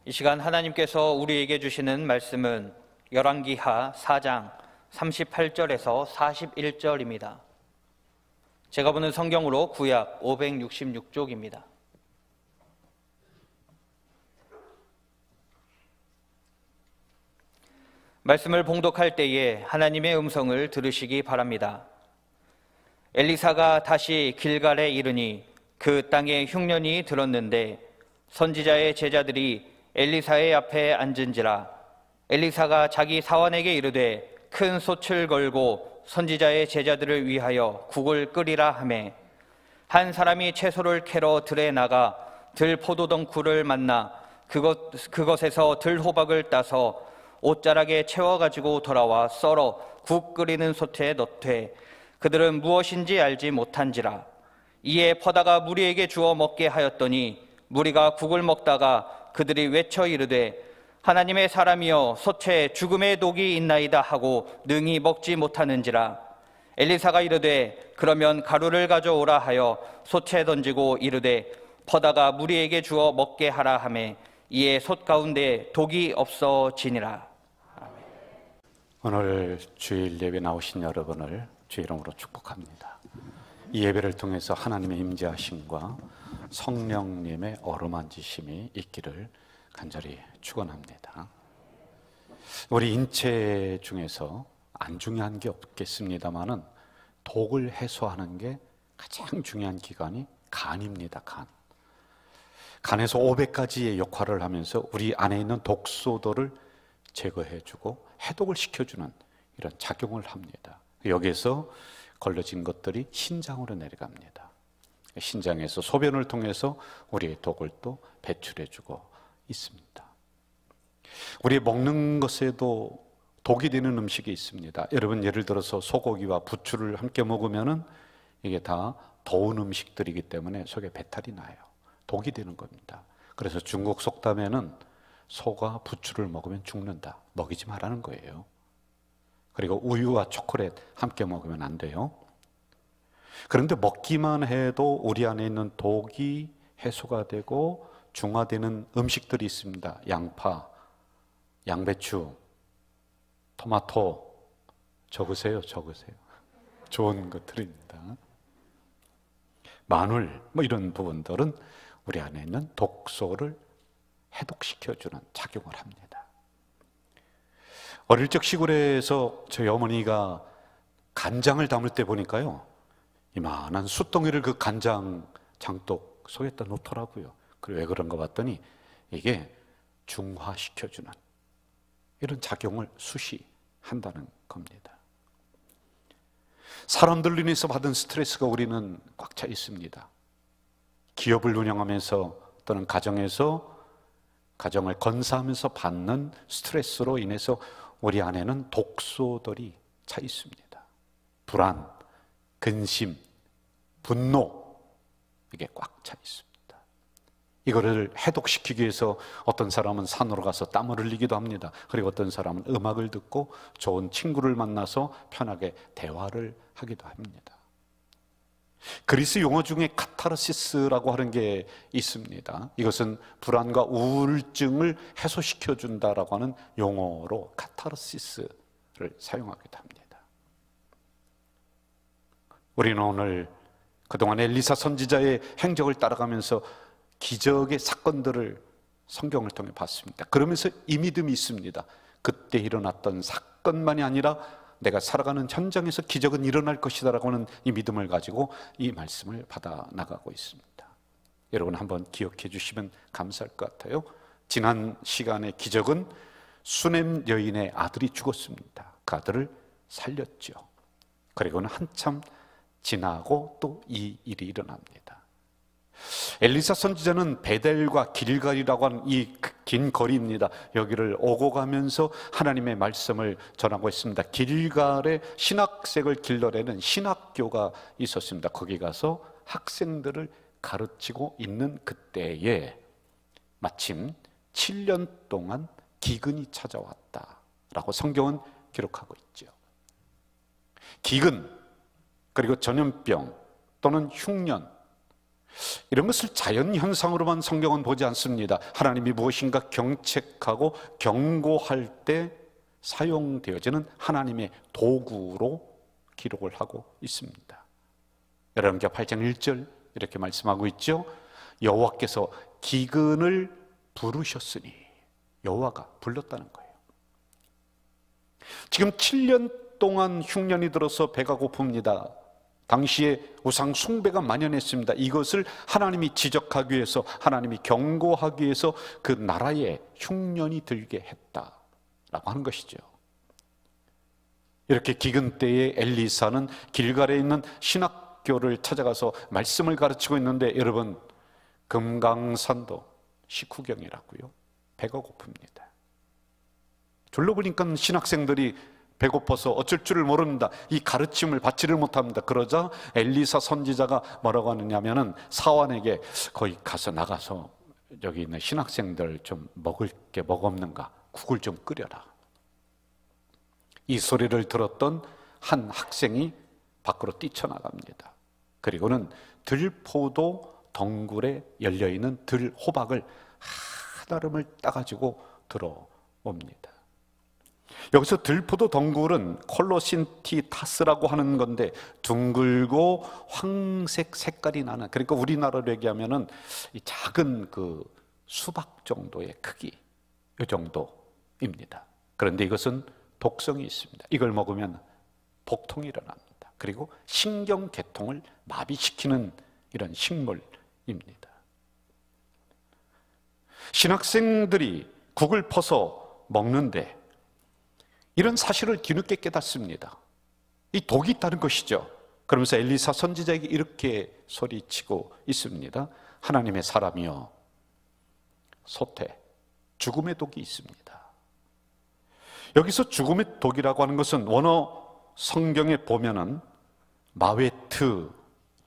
이 시간 하나님께서 우리에게 주시는 말씀은 열왕기하 4장 38절에서 41절입니다. 제가 보는 성경으로 구약 566쪽입니다. 말씀을 봉독할 때에 하나님의 음성을 들으시기 바랍니다. 엘리사가 다시 길갈에 이르니 그 땅에 흉년이 들었는데 선지자의 제자들이 엘리사의 앞에 앉은지라. 엘리사가 자기 사환에게 이르되 큰 솥을 걸고 선지자의 제자들을 위하여 국을 끓이라 하매, 한 사람이 채소를 캐러 들에 나가 들 포도덩쿨을 만나 그것에서 들 호박을 따서 옷자락에 채워가지고 돌아와 썰어 국 끓이는 솥에 넣되 그들은 무엇인지 알지 못한지라. 이에 퍼다가 무리에게 주어 먹게 하였더니 무리가 국을 먹다가 그들이 외쳐 이르되 하나님의 사람이여 솥에 죽음의 독이 있나이다 하고 능히 먹지 못하는지라. 엘리사가 이르되 그러면 가루를 가져오라 하여 솥에 던지고 이르되 퍼다가 무리에게 주어 먹게 하라 하매, 이에 솥 가운데 독이 없어지니라. 아멘. 오늘 주일 예배 나오신 여러분을 주의 이름으로 축복합니다. 이 예배를 통해서 하나님의 임재하심과 성령님의 어루만지심이 있기를 간절히 축원합니다. 우리 인체 중에서 안 중요한 게 없겠습니다만은 독을 해소하는 게 가장 중요한 기관이 간입니다. 간에서 500가지의 역할을 하면서 우리 안에 있는 독소들을 제거해주고 해독을 시켜주는 이런 작용을 합니다. 여기에서 걸러진 것들이 신장으로 내려갑니다. 신장에서 소변을 통해서 우리의 독을 또 배출해주고 있습니다. 우리 먹는 것에도 독이 되는 음식이 있습니다. 여러분, 예를 들어서 소고기와 부추를 함께 먹으면은 이게 다 더운 음식들이기 때문에 속에 배탈이 나요. 독이 되는 겁니다. 그래서 중국 속담에는 소가 부추를 먹으면 죽는다, 먹이지 말라는 거예요. 그리고 우유와 초콜릿 함께 먹으면 안 돼요. 그런데 먹기만 해도 우리 안에 있는 독이 해소가 되고 중화되는 음식들이 있습니다. 양파, 양배추, 토마토. 적으세요. 좋은 것들입니다. 마늘, 이런 부분들은 우리 안에 있는 독소를 해독시켜주는 작용을 합니다. 어릴 적 시골에서 저희 어머니가 간장을 담을 때 보니까요, 이만한 숯덩이를 그 간장 장독 속에다 놓더라고요. 그리고 왜 그런가 봤더니 이게 중화시켜주는 이런 작용을 숯이 한다는 겁니다. 사람들로 인해서 받은 스트레스가 우리는 꽉 차 있습니다. 기업을 운영하면서 또는 가정에서 가정을 건사하면서 받는 스트레스로 인해서 우리 안에는 독소들이 차 있습니다. 불안, 근심, 분노, 이게 꽉 차 있습니다. 이거를 해독시키기 위해서 어떤 사람은 산으로 가서 땀을 흘리기도 합니다. 그리고 어떤 사람은 음악을 듣고 좋은 친구를 만나서 편하게 대화를 하기도 합니다. 그리스 용어 중에 카타르시스라고 하는 게 있습니다. 이것은 불안과 우울증을 해소시켜준다라고 하는 용어로 카타르시스를 사용하기도 합니다. 우리는 오늘 그동안 엘리사 선지자의 행적을 따라가면서 기적의 사건들을 성경을 통해 봤습니다. 그러면서 이 믿음이 있습니다. 그때 일어났던 사건만이 아니라 내가 살아가는 현장에서 기적은 일어날 것이다 라고 하는 이 믿음을 가지고 이 말씀을 받아 나가고 있습니다. 여러분 한번 기억해 주시면 감사할 것 같아요. 지난 시간의 기적은 수넴 여인의 아들이 죽었습니다. 그 아들을 살렸죠. 그리고는 한참 지나고 또 이 일이 일어납니다. 엘리사 선지자는 베델과 길갈이라고 하는 이 긴 거리입니다. 여기를 오고 가면서 하나님의 말씀을 전하고 있습니다. 길갈에 신학생을 길러내는 신학교가 있었습니다. 거기 가서 학생들을 가르치고 있는 그때에 마침 7년 동안 기근이 찾아왔다라고 성경은 기록하고 있죠. 기근, 그리고 전염병 또는 흉년, 이런 것을 자연 현상으로만 성경은 보지 않습니다. 하나님이 무엇인가 경책하고 경고할 때 사용되어지는 하나님의 도구로 기록을 하고 있습니다. 열왕기하 8장 1절 이렇게 말씀하고 있죠. 여호와께서 기근을 부르셨으니, 여호와가 불렀다는 거예요. 지금 7년 동안 흉년이 들어서 배가 고픕니다. 당시에 우상 숭배가 만연했습니다. 이것을 하나님이 지적하기 위해서, 하나님이 경고하기 위해서 그 나라에 흉년이 들게 했다라고 하는 것이죠. 이렇게 기근 때에 엘리사는 길갈에 있는 신학교를 찾아가서 말씀을 가르치고 있는데, 여러분, 금강산도 식후경이라고요. 배가 고픕니다. 둘러보니까 신학생들이 배고파서 어쩔 줄을 모릅니다. 이 가르침을 받지를 못합니다. 그러자 엘리사 선지자가 뭐라고 하느냐면은 사환에게 거기 나가서 여기 있는 신학생들 좀 먹을 게 뭐가 없는가, 국을 좀 끓여라. 이 소리를 들었던 한 학생이 밖으로 뛰쳐나갑니다. 그리고는 들포도 덩굴에 열려있는 들호박을 한 알음을 따가지고 들어옵니다. 여기서 들포도 덩굴은 콜로신티타스라고 하는 건데, 둥글고 황색 색깔이 나는, 그러니까 우리나라로 얘기하면은 이 작은 그 수박 정도의 크기, 이 정도입니다. 그런데 이것은 독성이 있습니다. 이걸 먹으면 복통이 일어납니다. 그리고 신경계통을 마비시키는 이런 식물입니다. 신학생들이 국을 퍼서 먹는데 이런 사실을 뒤늦게 깨닫습니다. 이 독이 있다는 것이죠. 그러면서 엘리사 선지자에게 이렇게 소리치고 있습니다. 하나님의 사람이여, 소태, 죽음의 독이 있습니다. 여기서 죽음의 독이라고 하는 것은 원어 성경에 보면은 마웨트,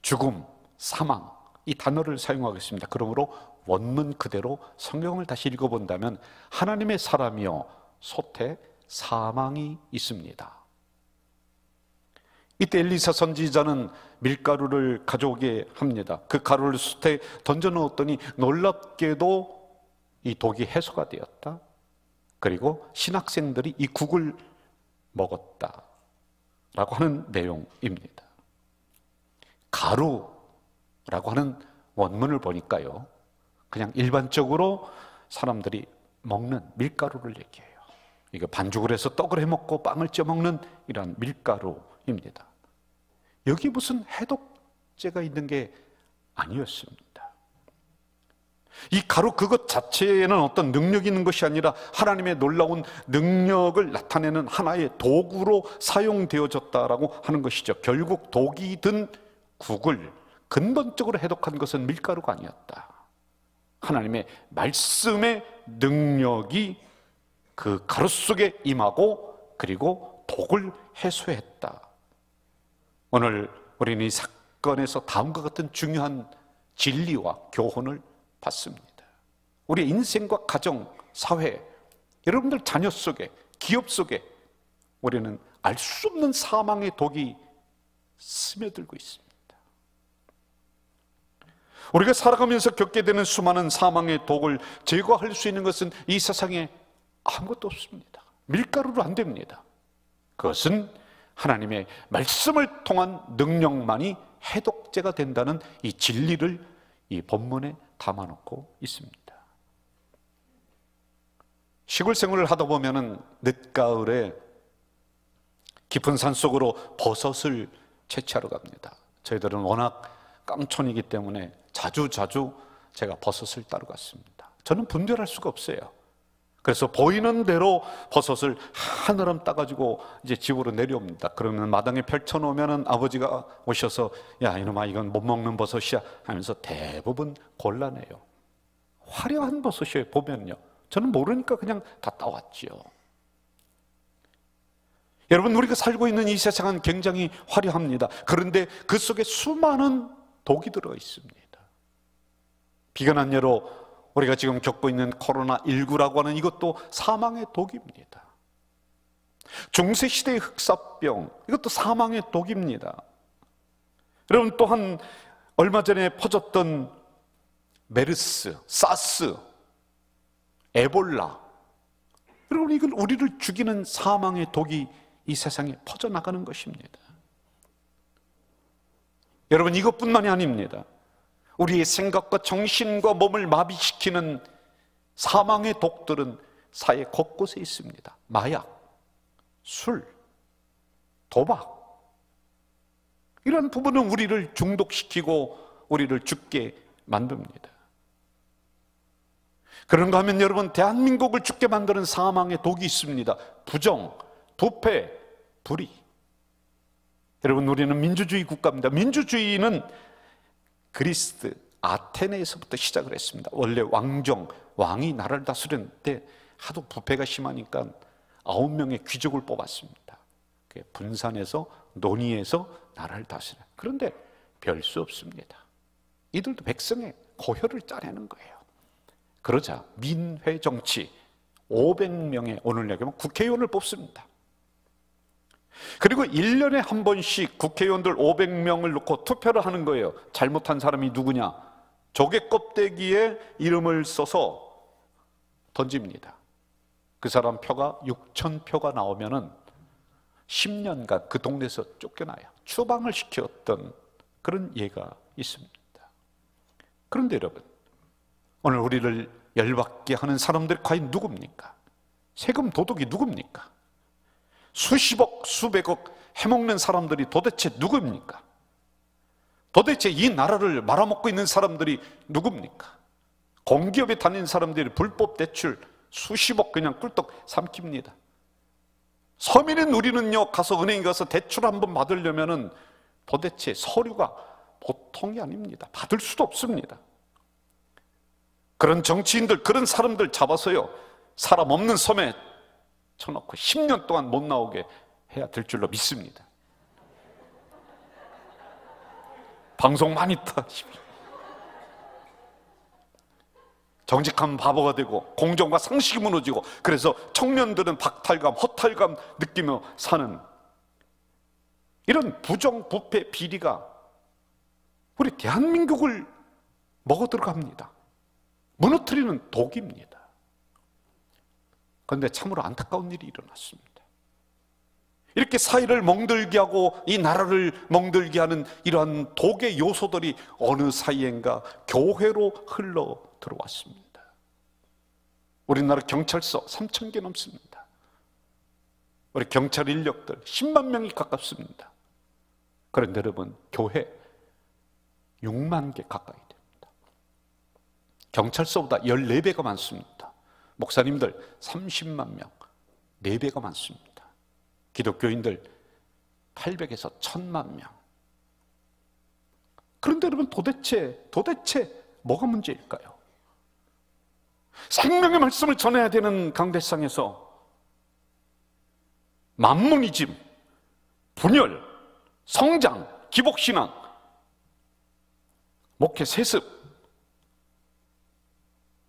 죽음, 사망, 이 단어를 사용하고 있습니다. 그러므로 원문 그대로 성경을 다시 읽어본다면 하나님의 사람이여, 소태, 사망이 있습니다. 이때 엘리사 선지자는 밀가루를 가져오게 합니다. 그 가루를 숯에 던져 넣었더니 놀랍게도 이 독이 해소가 되었다. 그리고 신학생들이 이 국을 먹었다라고 하는 내용입니다. 가루라고 하는 원문을 보니까요, 그냥 일반적으로 사람들이 먹는 밀가루를 얘기해요. 이거 반죽을 해서 떡을 해먹고 빵을 쪄먹는 이런 밀가루입니다. 여기 무슨 해독제가 있는 게 아니었습니다. 이 가루 그것 자체에는 어떤 능력이 있는 것이 아니라 하나님의 놀라운 능력을 나타내는 하나의 도구로 사용되어졌다라고 하는 것이죠. 결국 독이 든 국을 근본적으로 해독한 것은 밀가루가 아니었다. 하나님의 말씀의 능력이 그 가루 속에 임하고 그리고 독을 해소했다. 오늘 우리는 이 사건에서 다음과 같은 중요한 진리와 교훈을 받습니다. 우리의 인생과 가정, 사회, 여러분들 자녀 속에, 기업 속에 우리는 알 수 없는 사망의 독이 스며들고 있습니다. 우리가 살아가면서 겪게 되는 수많은 사망의 독을 제거할 수 있는 것은 이 세상에 아무것도 없습니다. 밀가루로 안 됩니다. 그것은 하나님의 말씀을 통한 능력만이 해독제가 된다는 이 진리를 이 본문에 담아놓고 있습니다. 시골 생활을 하다 보면은 늦가을에 깊은 산속으로 버섯을 채취하러 갑니다. 저희들은 워낙 깡촌이기 때문에 자주 제가 버섯을 따러 갔습니다. 저는 분별할 수가 없어요. 그래서 보이는 대로 버섯을 한 알음 따가지고 이제 집으로 내려옵니다. 그러면 마당에 펼쳐놓으면 아버지가 오셔서 야 이놈아 이건 못 먹는 버섯이야 하면서 대부분 골라내요. 화려한 버섯이에요. 보면요. 저는 모르니까 그냥 다 따왔지요. 여러분, 우리가 살고 있는 이 세상은 굉장히 화려합니다. 그런데 그 속에 수많은 독이 들어 있습니다. 비근한 예로 우리가 지금 겪고 있는 코로나19라고 하는 이것도 사망의 독입니다. 중세시대의 흑사병, 이것도 사망의 독입니다. 여러분, 또한 얼마 전에 퍼졌던 메르스, 사스, 에볼라, 여러분, 이건 우리를 죽이는 사망의 독이 이 세상에 퍼져나가는 것입니다. 여러분, 이것뿐만이 아닙니다. 우리의 생각과 정신과 몸을 마비시키는 사망의 독들은 사회 곳곳에 있습니다. 마약, 술, 도박, 이런 부분은 우리를 중독시키고 우리를 죽게 만듭니다. 그런가 하면 여러분, 대한민국을 죽게 만드는 사망의 독이 있습니다. 부정, 부패, 불의. 여러분, 우리는 민주주의 국가입니다. 민주주의는 그리스 아테네에서부터 시작을 했습니다. 원래 왕이 나라를 다스렸는데 하도 부패가 심하니까 9명의 귀족을 뽑았습니다. 분산해서 논의해서 나라를 다스려. 그런데 별 수 없습니다. 이들도 백성의 고혈을 짜내는 거예요. 그러자 민회 정치 500명의, 오늘 얘기하면 국회의원을 뽑습니다. 그리고 1년에 한 번씩 국회의원들 500명을 놓고 투표를 하는 거예요. 잘못한 사람이 누구냐? 조개 껍데기에 이름을 써서 던집니다. 그 사람 표가 6,000표가 나오면은 10년간 그 동네에서 쫓겨나요. 추방을 시켰던 그런 예가 있습니다. 그런데 여러분, 오늘 우리를 열받게 하는 사람들이 과연 누굽니까? 세금 도둑이 누굽니까? 수십억, 수백억 해먹는 사람들이 도대체 누굽니까? 도대체 이 나라를 말아먹고 있는 사람들이 누굽니까? 공기업에 다니는 사람들이 불법 대출 수십억 그냥 꿀떡 삼킵니다. 서민인 우리는요, 가서 은행에 가서 대출 한번 받으려면은 도대체 서류가 보통이 아닙니다. 받을 수도 없습니다. 그런 정치인들, 그런 사람들 잡아서요, 사람 없는 섬에 쳐놓고 10년 동안 못 나오게 해야 될 줄로 믿습니다. 방송 많이 타십시오. 정직한 바보가 되고 공정과 상식이 무너지고, 그래서 청년들은 박탈감, 허탈감 느끼며 사는 이런 부정, 부패, 비리가 우리 대한민국을 먹어들어갑니다. 무너뜨리는 독입니다. 그런데 참으로 안타까운 일이 일어났습니다. 이렇게 사회를 멍들게 하고 이 나라를 멍들게 하는 이러한 독의 요소들이 어느 사이엔가 교회로 흘러 들어왔습니다. 우리나라 경찰서 3,000개 넘습니다. 우리 경찰 인력들 10만 명이 가깝습니다. 그런데 여러분, 교회 6만 개 가까이 됩니다. 경찰서보다 14배가 많습니다. 목사님들 30만 명, 4배가 많습니다. 기독교인들 800에서 1000만 명. 그런데 여러분, 도대체 뭐가 문제일까요? 생명의 말씀을 전해야 되는 강대상에서 만문이즘, 분열, 성장, 기복신앙, 목회 세습,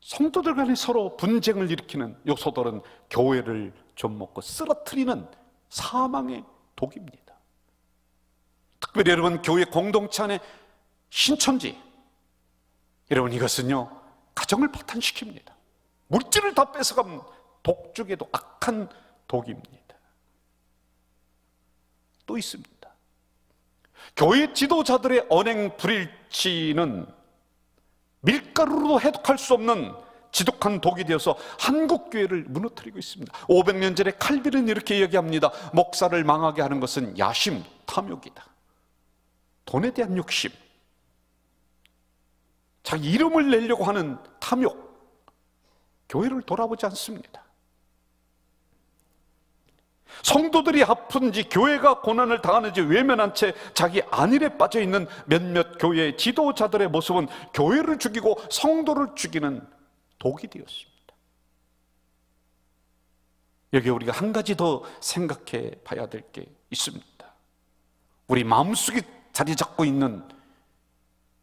성도들 간에 서로 분쟁을 일으키는 요소들은 교회를 좀먹고 쓰러뜨리는 사망의 독입니다. 특별히 여러분, 교회 공동체 안에 신천지, 여러분, 이것은요, 가정을 파탄시킵니다. 물질을 다 뺏어가면 독중에도 악한 독입니다. 또 있습니다. 교회 지도자들의 언행 불일치는 밀가루로도 해독할 수 없는 지독한 독이 되어서 한국 교회를 무너뜨리고 있습니다. 500년 전에 칼빈은 이렇게 이야기합니다. 목사를 망하게 하는 것은 야심, 탐욕이다. 돈에 대한 욕심, 자기 이름을 내려고 하는 탐욕, 교회를 돌아보지 않습니다. 성도들이 아픈지, 교회가 고난을 당하는지 외면한 채 자기 안일에 빠져있는 몇몇 교회의 지도자들의 모습은 교회를 죽이고 성도를 죽이는 독이 되었습니다. 여기 우리가 한 가지 더 생각해 봐야 될 게 있습니다. 우리 마음속에 자리 잡고 있는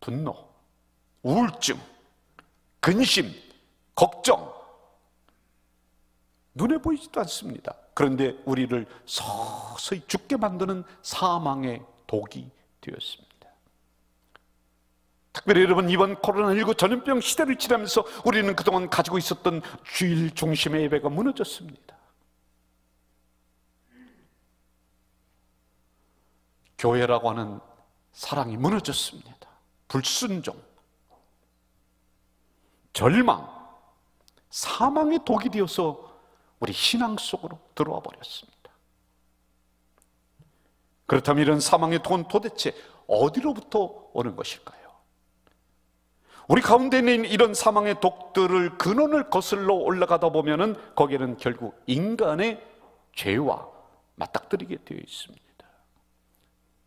분노, 우울증, 근심, 걱정, 눈에 보이지도 않습니다. 그런데 우리를 서서히 죽게 만드는 사망의 독이 되었습니다. 특별히 여러분, 이번 코로나19 전염병 시대를 지나면서 우리는 그동안 가지고 있었던 주일 중심의 예배가 무너졌습니다. 교회라고 하는 사랑이 무너졌습니다. 불순종, 절망, 사망의 독이 되어서 우리 신앙 속으로 들어와 버렸습니다. 그렇다면 이런 사망의 독은 도대체 어디로부터 오는 것일까요? 우리 가운데 있는 이런 사망의 독들을 근원을 거슬러 올라가다 보면은 거기에는 결국 인간의 죄와 맞닥뜨리게 되어 있습니다.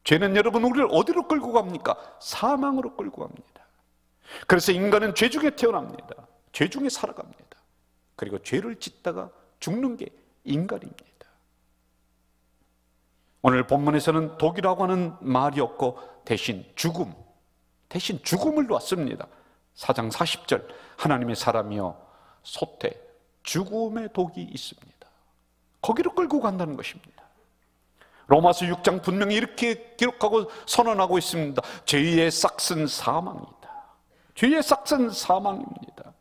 죄는 여러분 우리를 어디로 끌고 갑니까? 사망으로 끌고 갑니다. 그래서 인간은 죄 중에 태어납니다. 죄 중에 살아갑니다. 그리고 죄를 짓다가 죽는 게 인간입니다. 오늘 본문에서는 독이라고 하는 말이 없고 대신 죽음을 놓았습니다. 4장 40절, 하나님의 사람이여 소태, 죽음의 독이 있습니다. 거기로 끌고 간다는 것입니다. 로마서 6장 분명히 이렇게 기록하고 선언하고 있습니다. 죄의 싹은 사망이다. 죄의 싹은 사망입니다.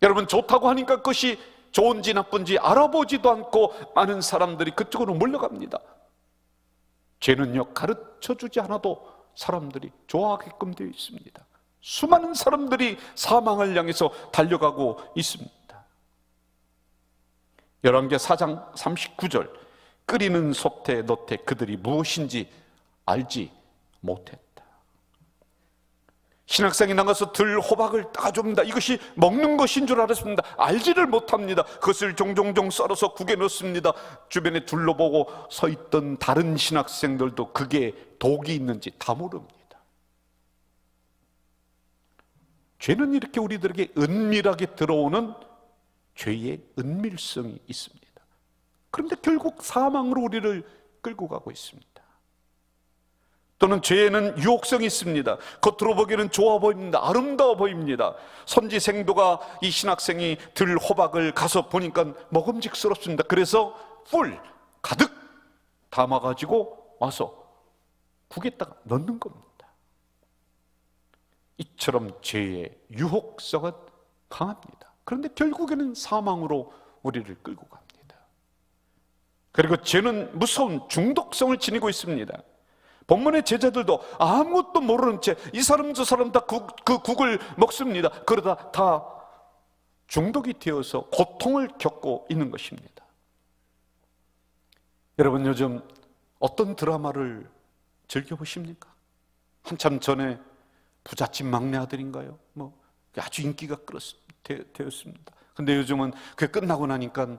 여러분, 좋다고 하니까 그것이 좋은지 나쁜지 알아보지도 않고 많은 사람들이 그쪽으로 몰려갑니다. 죄는요, 가르쳐주지 않아도 사람들이 좋아하게끔 되어 있습니다. 수많은 사람들이 사망을 향해서 달려가고 있습니다. 열왕기 4장 39절, 끓이는 소태 너태 그들이 무엇인지 알지 못했다. 신학생이 나가서 들 호박을 따줍니다. 이것이 먹는 것인 줄 알았습니다. 알지를 못합니다. 그것을 종종종 썰어서 국에 넣습니다. 주변에 둘러보고 서 있던 다른 신학생들도 그게 독이 있는지 다 모릅니다. 죄는 이렇게 우리들에게 은밀하게 들어오는 죄의 은밀성이 있습니다. 그런데 결국 사망으로 우리를 끌고 가고 있습니다. 또는 죄에는 유혹성이 있습니다. 겉으로 보기에는 좋아 보입니다. 아름다워 보입니다. 선지생도가 이 신학생이 들 호박을 가서 보니까 먹음직스럽습니다. 그래서 뿔 가득 담아가지고 와서 국에다가 넣는 겁니다. 이처럼 죄의 유혹성은 강합니다. 그런데 결국에는 사망으로 우리를 끌고 갑니다. 그리고 죄는 무서운 중독성을 지니고 있습니다. 본문의 제자들도 아무것도 모르는 채 이 사람 저 사람 다 그 국을 먹습니다. 그러다 다 중독이 되어서 고통을 겪고 있는 것입니다. 여러분, 요즘 어떤 드라마를 즐겨보십니까? 한참 전에 부잣집 막내 아들인가요? 아주 인기가 되었습니다. 근데 요즘은 그게 끝나고 나니까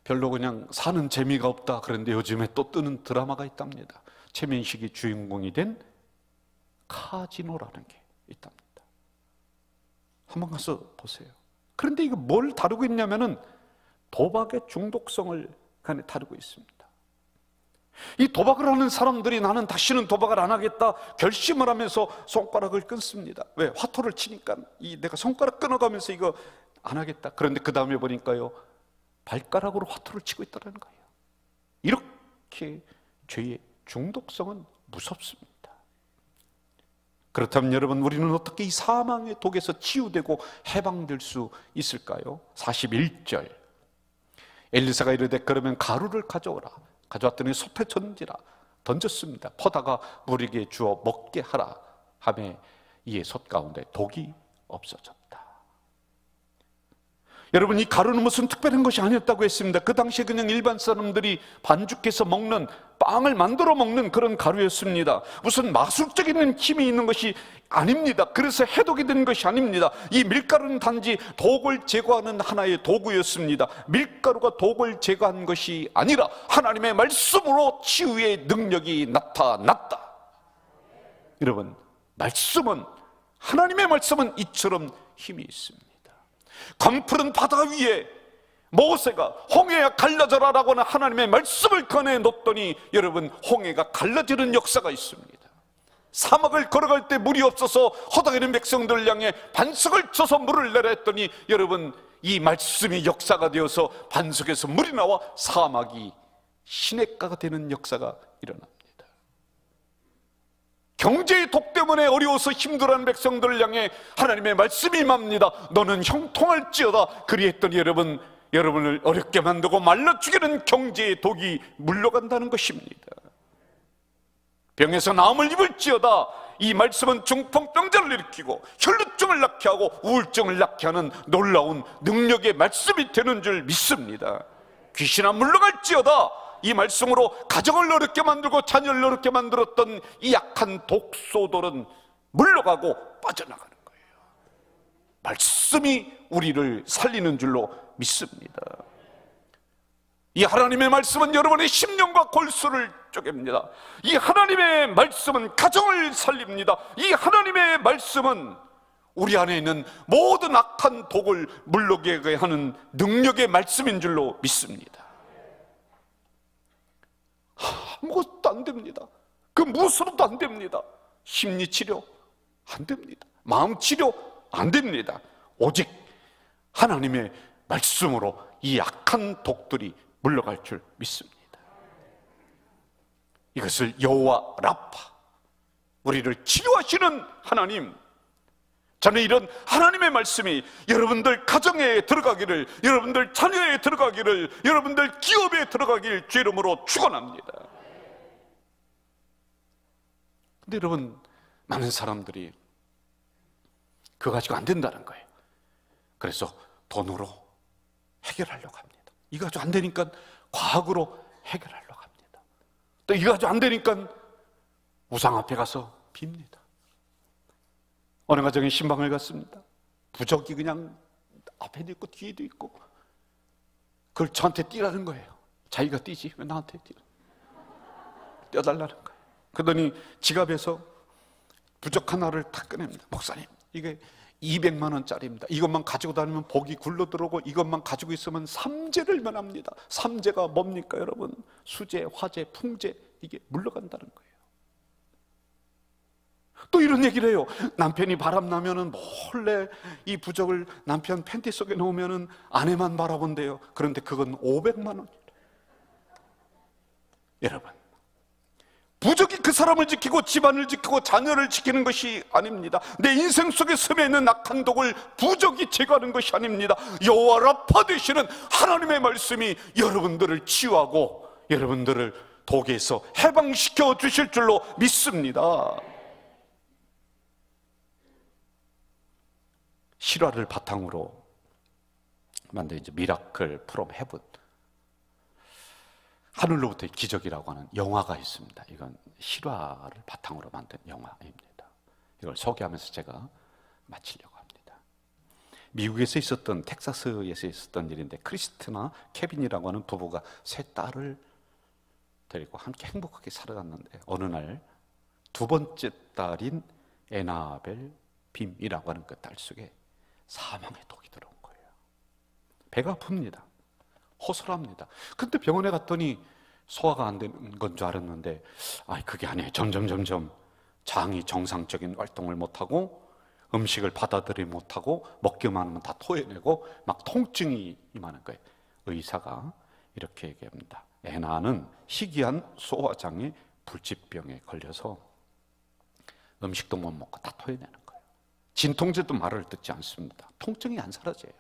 별로 그냥 사는 재미가 없다. 그런데 요즘에 또 뜨는 드라마가 있답니다. 최민식이 주인공이 된 카지노라는 게 있답니다. 한번 가서 보세요. 그런데 이거 뭘 다루고 있냐면은 도박의 중독성을 다루고 있습니다. 이 도박을 하는 사람들이 나는 다시는 도박을 안 하겠다 결심을 하면서 손가락을 끊습니다. 왜? 화토를 치니까 내가 손가락 끊어가면서 이거 안 하겠다. 그런데 그 다음에 보니까요, 발가락으로 화토를 치고 있다는 거예요. 이렇게 죄의 중독성은 무섭습니다. 그렇다면 여러분, 우리는 어떻게 이 사망의 독에서 치유되고 해방될 수 있을까요? 41절, 엘리사가 이르되 그러면 가루를 가져오라. 가져왔더니 솥에 던졌습니다. 퍼다가 무리에게 주어 먹게 하라 하매 이에 솥 가운데 독이 없어졌다. 여러분, 이 가루는 무슨 특별한 것이 아니었다고 했습니다. 그 당시에 그냥 일반 사람들이 반죽해서 먹는, 빵을 만들어 먹는 그런 가루였습니다. 무슨 마술적인 힘이 있는 것이 아닙니다. 그래서 해독이 된 것이 아닙니다. 이 밀가루는 단지 독을 제거하는 하나의 도구였습니다. 밀가루가 독을 제거한 것이 아니라 하나님의 말씀으로 치유의 능력이 나타났다. 여러분, 하나님의 말씀은 이처럼 힘이 있습니다. 검푸른 바다 위에 모세가 홍해야 갈라져라 라고 하는 하나님의 말씀을 꺼내놓더니 여러분, 홍해가 갈라지는 역사가 있습니다. 사막을 걸어갈 때 물이 없어서 허덕이는 백성들을 향해 반석을 쳐서 물을 내라 했더니 여러분, 이 말씀이 역사가 되어서 반석에서 물이 나와 사막이 시냇가가 되는 역사가 일어납니다. 경제의 독 때문에 어려워서 힘들어하는 백성들을 향해 하나님의 말씀이 임합니다. 너는 형통할지어다. 그리했더니 여러분을 어렵게 만들고 말라 죽이는 경제의 독이 물러간다는 것입니다. 병에서 나음을 입을지어다. 이 말씀은 중풍병자를 일으키고 혈루증을 낫게 하고 우울증을 낫게 하는 놀라운 능력의 말씀이 되는 줄 믿습니다. 귀신아 물러갈지어다. 이 말씀으로 가정을 어렵게 만들고 자녀를 어렵게 만들었던 이 약한 독소들은 물러가고 빠져나가는 거예요. 말씀이 우리를 살리는 줄로 믿습니다. 이 하나님의 말씀은 여러분의 심령과 골수를 쪼갭니다. 이 하나님의 말씀은 가정을 살립니다. 이 하나님의 말씀은 우리 안에 있는 모든 악한 독을 물러가게 하는 능력의 말씀인 줄로 믿습니다. 아무것도 안 됩니다. 그 무엇으로도 안 됩니다. 심리치료 안 됩니다. 마음치료 안 됩니다. 오직 하나님의 말씀으로 이 악한 독들이 물러갈 줄 믿습니다. 이것을 여호와 라파, 우리를 치료하시는 하나님, 저는 이런 하나님의 말씀이 여러분들 가정에 들어가기를, 여러분들 자녀에 들어가기를, 여러분들 기업에 들어가길 주 이름으로 축원합니다. 근데 여러분, 많은 사람들이 그거 가지고 안 된다는 거예요. 그래서 돈으로 해결하려고 합니다. 이거 가지고 안 되니까 과학으로 해결하려고 합니다. 또 이거 가지고 안 되니까 우상 앞에 가서 빕니다. 어느 가정에 신방을 갔습니다. 부적이 그냥 앞에도 있고 뒤에도 있고 그걸 저한테 띄라는 거예요. 자기가 띄지 왜 나한테 띄어달라는 거예요. 그러더니 지갑에서 부적 하나를 탁 꺼냅니다. 목사님, 이게 200만 원짜리입니다. 이것만 가지고 다니면 복이 굴러 들어오고 이것만 가지고 있으면 삼재를 면합니다. 삼재가 뭡니까 여러분? 수재, 화재, 풍재, 이게 물러간다는 거예요. 또 이런 얘기를 해요. 남편이 바람나면은 몰래 이 부적을 남편 팬티 속에 넣으면은 아내만 바라본대요. 그런데 그건 500만 원이래요. 여러분, 부적이 그 사람을 지키고 집안을 지키고 자녀를 지키는 것이 아닙니다. 내 인생 속에 스며 있는 악한 독을 부적이 제거하는 것이 아닙니다. 여호와 라파 되시는 하나님의 말씀이 여러분들을 치유하고 여러분들을 독에서 해방시켜 주실 줄로 믿습니다. 실화를 바탕으로 만든 이제 미라클 프롬 헤븐, 하늘로부터의 기적이라고 하는 영화가 있습니다. 이건 실화를 바탕으로 만든 영화입니다. 이걸 소개하면서 제가 마치려고 합니다. 미국에서 있었던, 텍사스에서 있었던 일인데, 크리스티나 케빈이라고 하는 부부가 세 딸을 데리고 함께 행복하게 살아갔는데 어느 날 두 번째 딸인 에나벨 빔이라고 하는 그 딸 속에 사망의 독이 들어온 거예요. 배가 아픕니다. 호소합니다. 근데 병원에 갔더니 소화가 안 되는 건 줄 알았는데 그게 아니에요. 점점 장이 정상적인 활동을 못하고 음식을 받아들이지 못하고 먹기만 하면 다 토해내고 막 통증이 임하는 거예요. 의사가 이렇게 얘기합니다. 애나는 희귀한 소화장애 불치병에 걸려서 음식도 못 먹고 다 토해내는 거예요. 진통제도 말을 듣지 않습니다. 통증이 안 사라져요.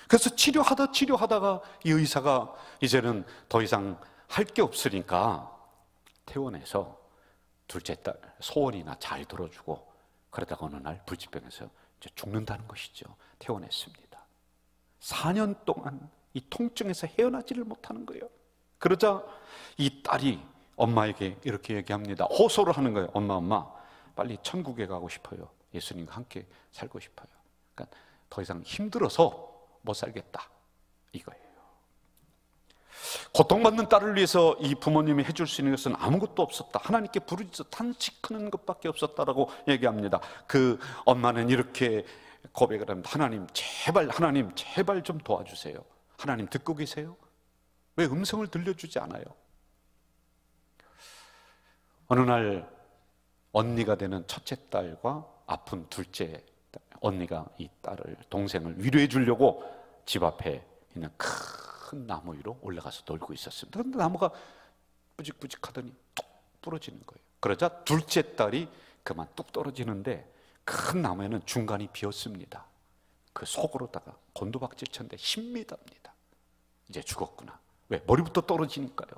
그래서 치료하다가 이 의사가 이제는 더 이상 할 게 없으니까 퇴원해서 둘째 딸 소원이나 잘 들어주고, 그러다가 어느 날 불치병에서 이제 죽는다는 것이죠. 퇴원했습니다. 4년 동안 이 통증에서 헤어나지를 못하는 거예요. 그러자 이 딸이 엄마에게 이렇게 얘기합니다. 호소를 하는 거예요. 엄마 빨리 천국에 가고 싶어요. 예수님과 함께 살고 싶어요. 그러니까 더 이상 힘들어서 못 살겠다 이거예요. 고통받는 딸을 위해서 이 부모님이 해줄 수 있는 것은 아무것도 없었다. 하나님께 부르짖어 탄식하는 것밖에 없었다라고 얘기합니다. 그 엄마는 이렇게 고백을 합니다. 하나님 제발 좀 도와주세요. 하나님 듣고 계세요? 왜 음성을 들려주지 않아요? 어느 날 언니가 되는 첫째 딸과 아픈 둘째 딸, 언니가 이 동생을 위로해 주려고 집 앞에 있는 큰 나무 위로 올라가서 놀고 있었습니다. 그런데 나무가 뿌직뿌직하더니 뚝 부러지는 거예요. 그러자 둘째 딸이 그만 뚝 떨어지는데 큰 나무에는 중간이 비었습니다. 그 속으로다가 곤두박질 쳤는데 10m입니다. 이제 죽었구나. 왜? 머리부터 떨어지니까요.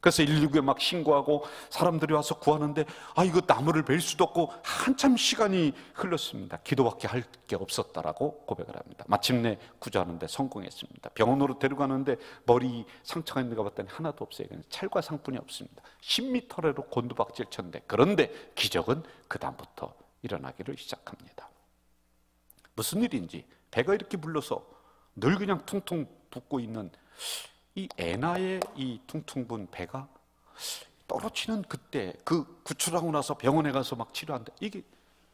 그래서 119에 막 신고하고 사람들이 와서 구하는데 이거 나무를 벨 수도 없고 한참 시간이 흘렀습니다. 기도밖에 할 게 없었다라고 고백을 합니다. 마침내 구조하는데 성공했습니다. 병원으로 데려가는데 머리 상처가 있는가 봤더니 하나도 없어요. 그냥 찰과 상뿐이 없습니다. 10m래로 곤두박질 쳤는데, 그런데 기적은 그 다음부터 일어나기를 시작합니다. 무슨 일인지 배가 이렇게 불러서 늘 그냥 퉁퉁 붓고 있는 이 애나의 이 퉁퉁 분 배가 떨어지는 그때, 그 구출하고 나서 병원에 가서 막 치료하는데 이게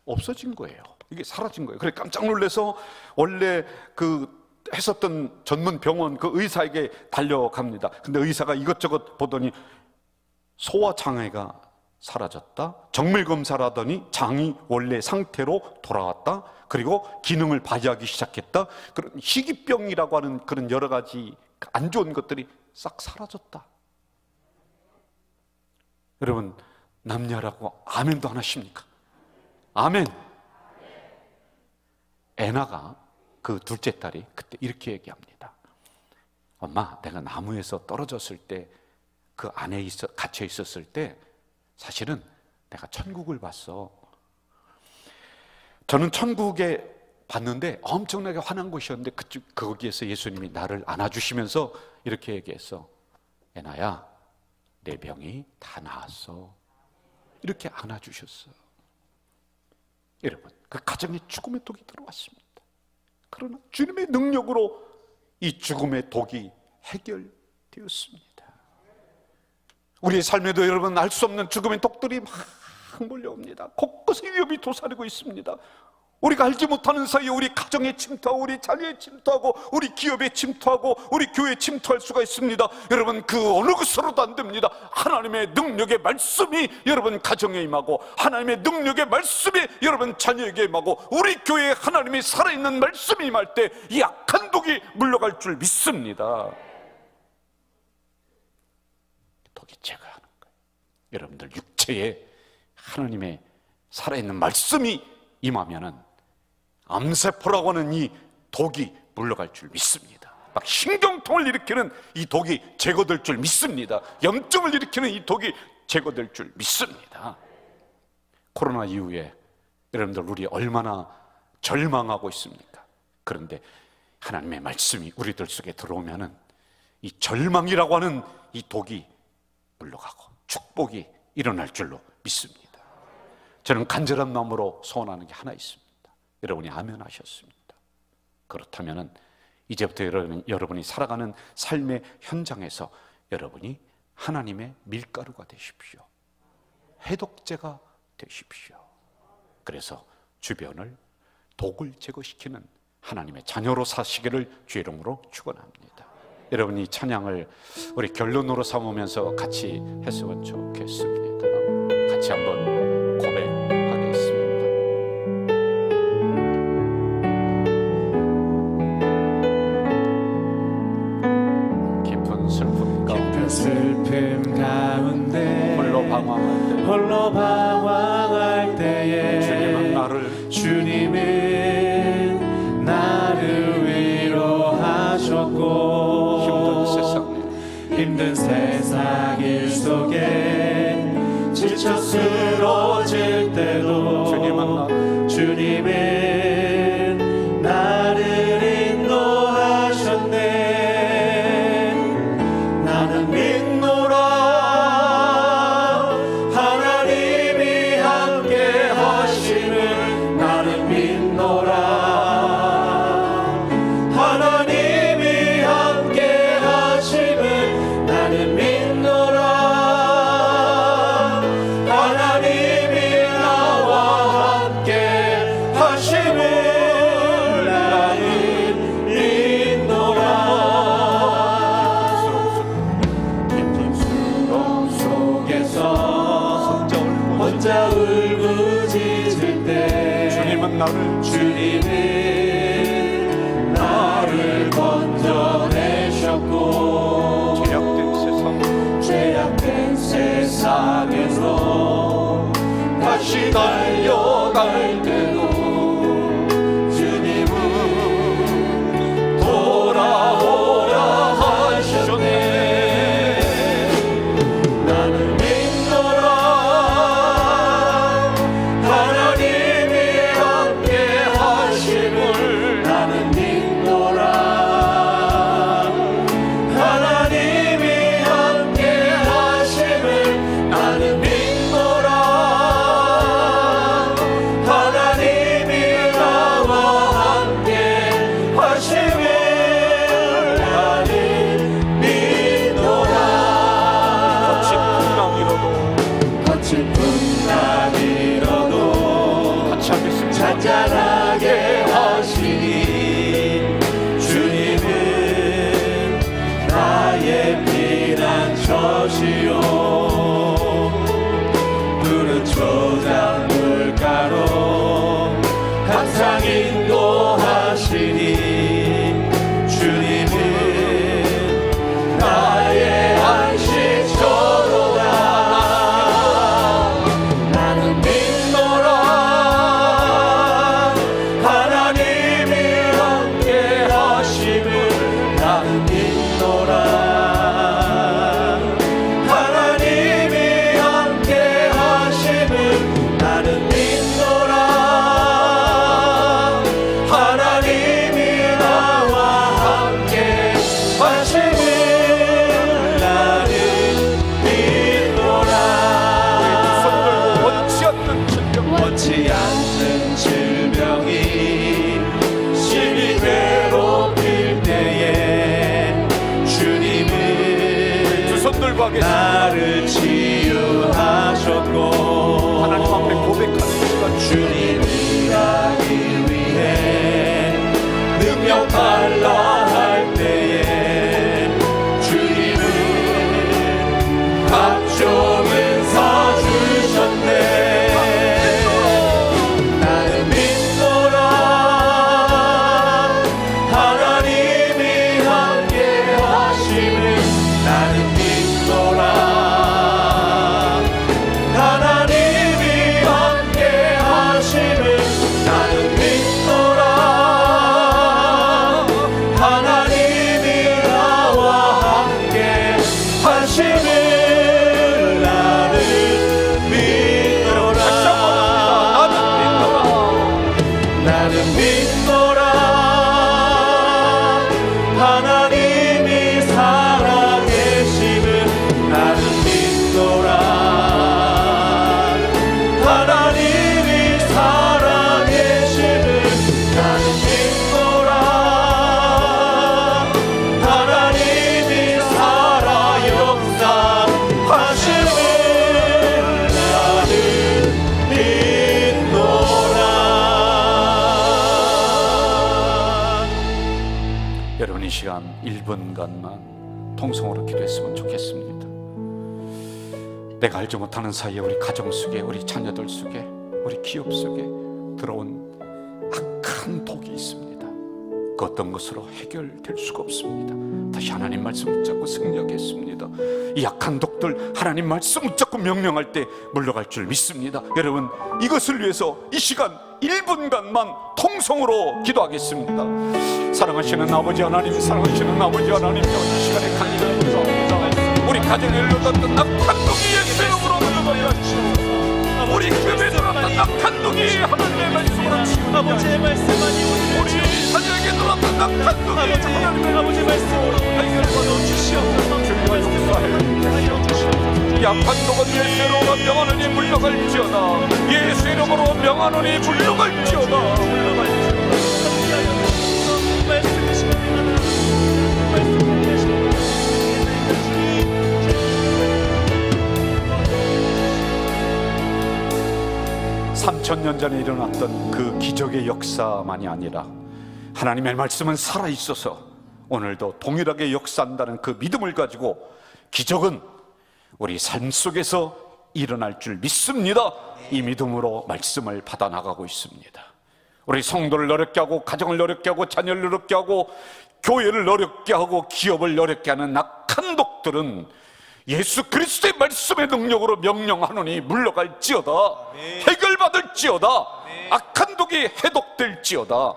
없어진 거예요. 이게 사라진 거예요. 그래 깜짝 놀라서 원래 그 했었던 전문 병원 그 의사에게 달려갑니다. 근데 의사가 이것저것 보더니 소화 장애가 사라졌다, 정밀 검사를 하더니 장이 원래 상태로 돌아왔다, 그리고 기능을 발휘하기 시작했다, 그런 희귀병이라고 하는 그런 여러 가지 안 좋은 것들이 싹 사라졌다. 여러분, 남녀라고 아멘도 안 하십니까? 아멘. 애나가 그 둘째 딸이 그때 이렇게 얘기합니다. 엄마, 내가 나무에서 떨어졌을 때 그 안에 갇혀 있었을 때 사실은 내가 천국을 봤어. 저는 천국에 봤는데 엄청나게 환한 곳이었는데 거기에서 예수님이 나를 안아주시면서 이렇게 얘기했어. 애나야, 내 병이 다 나았어. 이렇게 안아주셨어. 여러분, 그 가정에 죽음의 독이 들어왔습니다. 그러나 주님의 능력으로 이 죽음의 독이 해결되었습니다. 우리의 삶에도 여러분 알 수 없는 죽음의 독들이 막 몰려옵니다. 곳곳에 위협이 도사리고 있습니다. 우리가 알지 못하는 사이에 우리 가정에 침투하고 우리 자녀에 침투하고 우리 기업에 침투하고 우리 교회에 침투할 수가 있습니다. 여러분, 그 어느 것으로도 안 됩니다. 하나님의 능력의 말씀이 여러분 가정에 임하고 하나님의 능력의 말씀이 여러분 자녀에게 임하고 우리 교회에 하나님이 살아있는 말씀이 임할 때 이 악한 독이 물러갈 줄 믿습니다. 독이 제거하는 거예요. 여러분들 육체에 하나님의 살아있는 말씀이 임하면은 암세포라고 하는 이 독이 물러갈 줄 믿습니다. 막 신경통을 일으키는 이 독이 제거될 줄 믿습니다. 염증을 일으키는 이 독이 제거될 줄 믿습니다. 코로나 이후에 여러분들 우리 얼마나 절망하고 있습니까? 그런데 하나님의 말씀이 우리들 속에 들어오면은 이 절망이라고 하는 이 독이 물러가고 축복이 일어날 줄로 믿습니다. 저는 간절한 마음으로 소원하는 게 하나 있습니다. 여러분이 아멘 하셨습니다. 그렇다면 이제부터 여러분이 살아가는 삶의 현장에서 여러분이 하나님의 밀가루가 되십시오. 해독제가 되십시오. 그래서 주변을 독을 제거시키는 하나님의 자녀로 사시기를 주의 이름으로 축원합니다. 여러분이 찬양을 우리 결론으로 삼으면서 같이 했으면 좋겠습니다. 같이 한번 고백하겠습니다. 깊은 슬픔 가운데 홀로 방황할 때에 주님은 나를 위로하셨고 힘든 세상 일 속에 지쳐 쓰러질 때도 주님은 나를 인도하셨네. 나는 믿노라 하나님이 함께 하심을. 나는 믿노라 하나님이 함께 하심을. 나는 믿노라 하나님이 나와 함께 하심을. 나는 믿노라. 깊은 수렁 속에서 혼자 울부짖을 때 주님은 나를 건져내셨고 죄악된 세상에서 다시 달려갈 때도 주님은 돌아오라 하셨네. 나는 믿노라 하나님이 함께 하심을. 나는 믿노라 하나님이 함께 하심을. 나는 믿노라 하나님이 나와 함께 하심을. 나는 믿노라. 거친 풍랑이라도 같이 하겠습니다. 잔잔하게 하시니 주님은 나의 피난처시요 푸른 초장 물가로 항상 인도하시니 주님은 나의 안식처로다. 나는 믿노라 하나님이 함께 하심을. 나는 믿노라 하나님이 함께 하심을. 나는 믿노라 하나님이 나와 함께 하심을. 나는 믿노라. 원치 않는 질병이 심히 괴롭힐 때에 주님은 나를 치유하셨고 하나님 앞에 고백하는 시간. 주님을 하기 위해 능력 달라 할 때에 주님은 각종 은사 주셨네. 나는 믿노라 하나님이 함께 하심을. 나는 믿노라 하나님이 함께 하심을. 나는 믿노라 하나님이 나와 함께 하심을. 나는 믿노라. 나는 믿노라 하나님이 살아계심을. 나는 믿노라 하나님이 살아계심을. 나는 믿노라 하나님이 살아 역사하심을. 나는 믿노라. 여러분 이 시간 1분간만 통성으로 기도했으면 좋겠습니다. 내가 알지 못하는 사이에 우리 가정 속에, 우리 자녀들 속에, 우리 기업 속에 들어온 악한 독이 있습니다. 그 어떤 것으로 해결될 수가 없습니다. 다시 하나님 말씀 붙잡고 승리하겠습니다. 이 악한 독들 하나님 말씀 붙잡고 명령할 때 물러갈 줄 믿습니다. 여러분 이것을 위해서 이 시간 1분간만 통성으로 기도하겠습니다. 사랑하시는 아버지 하나님, 사랑하시는 아버지 하나님, 이 시간에 간절히 기도합니다. 우리 가정에 일어났던 악한 독이 예수 이름으로 물러가게 하시옵소서. 우리 교회에 들어왔던 악한 독이 하나님의 말씀으로 치우는 아버지의 말씀만이 우리 자녀에게 들어왔던 악한 독이 하나님의 아버지의 말씀으로 해결받아 주시옵소서. 이 악한 독은 예수 이름으로 명하노니 물러갈지어다. 예수 이름으로 명하노니 물러갈지어다. 말씀하시옵소서. 3000년 전에 일어났던 그 기적의 역사만이 아니라 하나님의 말씀은 살아있어서 오늘도 동일하게 역사한다는 그 믿음을 가지고 기적은 우리 삶 속에서 일어날 줄 믿습니다. 이 믿음으로 말씀을 받아 나가고 있습니다. 우리 성도를 어렵게 하고 가정을 어렵게 하고 자녀를 어렵게 하고 교회를 어렵게 하고 기업을 어렵게 하는 악한 독들은 예수 그리스도의 말씀의 능력으로 명령하노니 물러갈지어다. 해결받을지어다. 악한 독이 해독될지어다.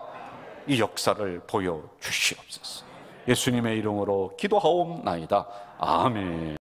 이 역사를 보여주시옵소서. 예수님의 이름으로 기도하옵나이다. 아멘.